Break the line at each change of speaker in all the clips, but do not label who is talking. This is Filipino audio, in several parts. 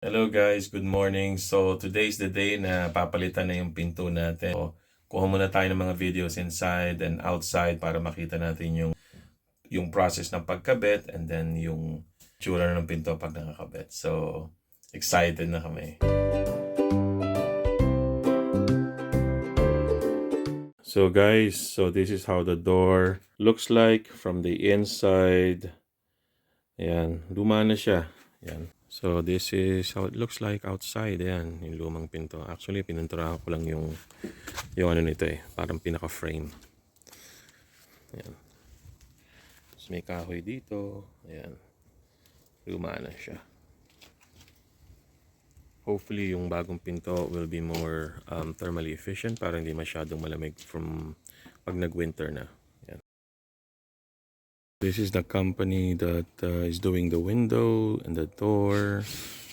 Hello guys, good morning. So today's the day na papalitan na yung pinto natin. So, kuha muna tayo ng mga videos inside and outside para makita natin yung process ng pagkabit and then yung tsura ng pinto pag nakakabit. So excited na kami. So guys, so this is how the door looks like from the inside. Ayan, luma na siya. Ayan. So this is how it looks like outside. Ayan, yung lumang pinto. Actually, pininturahan ko lang yung ano nito eh. Parang pinaka-frame. Ayan. Tapos may kahoy dito. Ayan. Luma na siya. Hopefully, yung bagong pinto will be more thermally efficient para hindi masyadong malamig from pag nag-winter na. Ayan. This is the company that is doing the window and the door.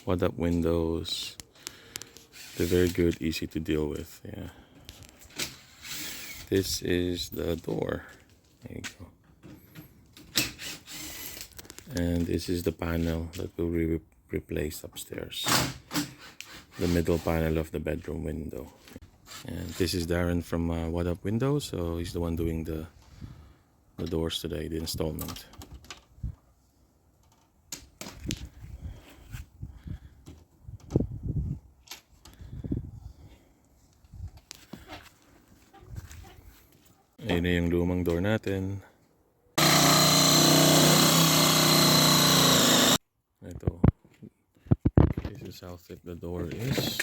What up windows? They're very good, easy to deal with. Yeah. This is the door. There you go. And this is the panel that will be replaced upstairs. The middle panel of the bedroom window. And this is Darren from What Up Windows. So he's the one doing the doors today, the installment. Ayun na yung lumang door natin. Ito. This is how thick the door is.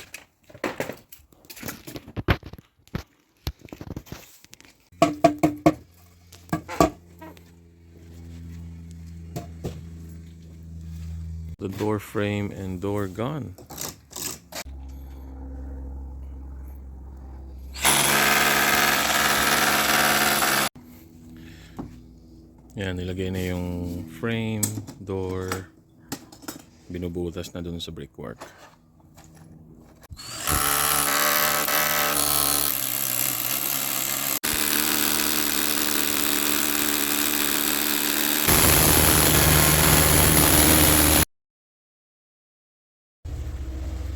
The door frame and door gone. Yan, nilagay na yung frame, door, binubutas na dun sa brickwork.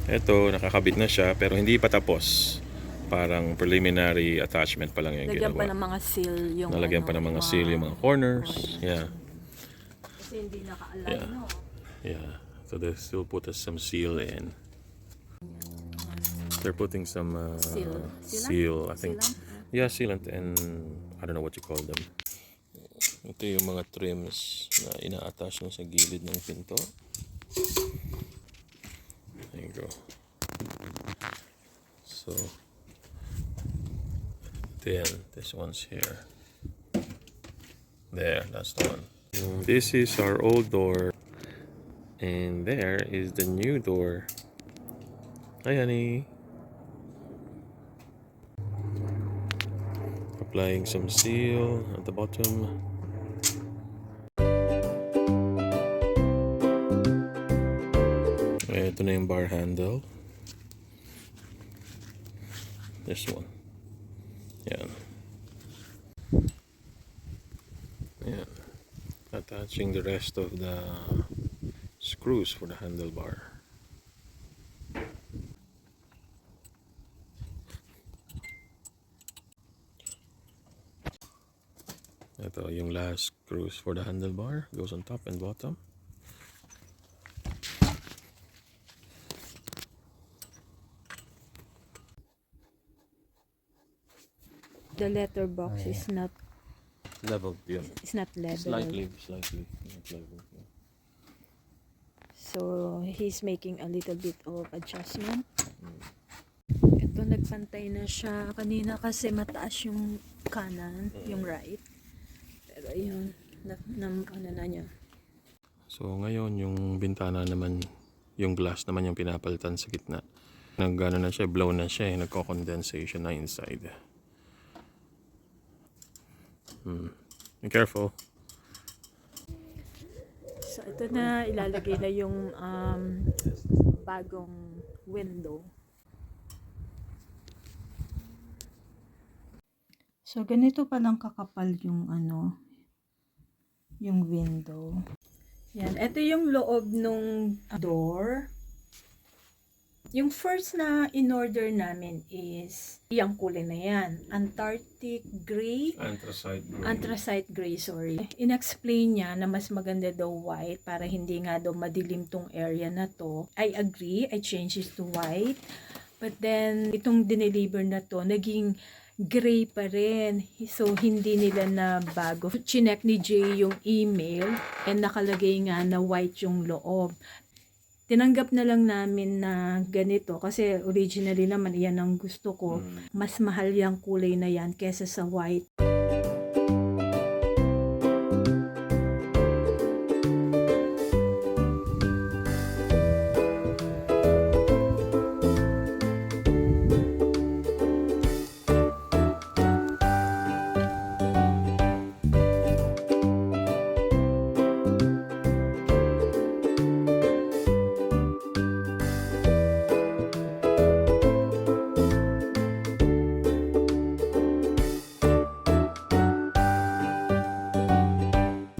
Ito, nakakabit na siya pero hindi pa tapos. Parang preliminary attachment pa lang yung
Lagyan
ginawa.
pa ng mga seal yung
Nalagyan pa ng mga seal yung mga corners. Yeah.
Kasi hindi naka-align,
Yeah.
no?
Yeah. So they still put some seal in. They're putting some seal, I think.
Sealant?
Yeah, sealant and I don't know what you call them. Ito yung mga trims na ina-attach na sa gilid ng pinto. There you go. So then this one's here. There, that's the one. This is our old door. And there is the new door. Hi, honey. Applying some seal at the bottom. Ito na yung bar handle. This one. Yan. Yan. Attaching the rest of the screws for the handlebar. Ito yung last screws for the handlebar. Goes on top and bottom.
The letterbox is not
Level, yun.
is not level.
Slightly not level. Yeah.
So he's making a little bit of adjustment. Ito, nagpantay na siya kanina kasi mataas yung kanan, yung right. Pero yun, ano na niya.
So ngayon yung bintana naman, yung glass naman yung pinapalitan sa gitna. Nagano na siya, blow na siya, nagko-condensation na inside. Be careful.
So ito na, ilalagay na yung bagong window. So ganito palang kakapal yung yung window. Yan, ito yung loob nung door. Yung first na in-order namin is yung kulay na yan. Antarctic gray. Anthracite gray, sorry. In-explain niya na mas maganda daw white para hindi nga daw madilim tong area na to. I agree. I changed it to white. But then, itong dineliver na to, naging gray pa rin. So, hindi nila na bago. Chinek ni Jay yung email and nakalagay nga na white yung loob. Tinanggap na lang namin na ganito kasi originally naman iyan ang gusto ko. Mas mahal yung kulay na yan kesa sa white.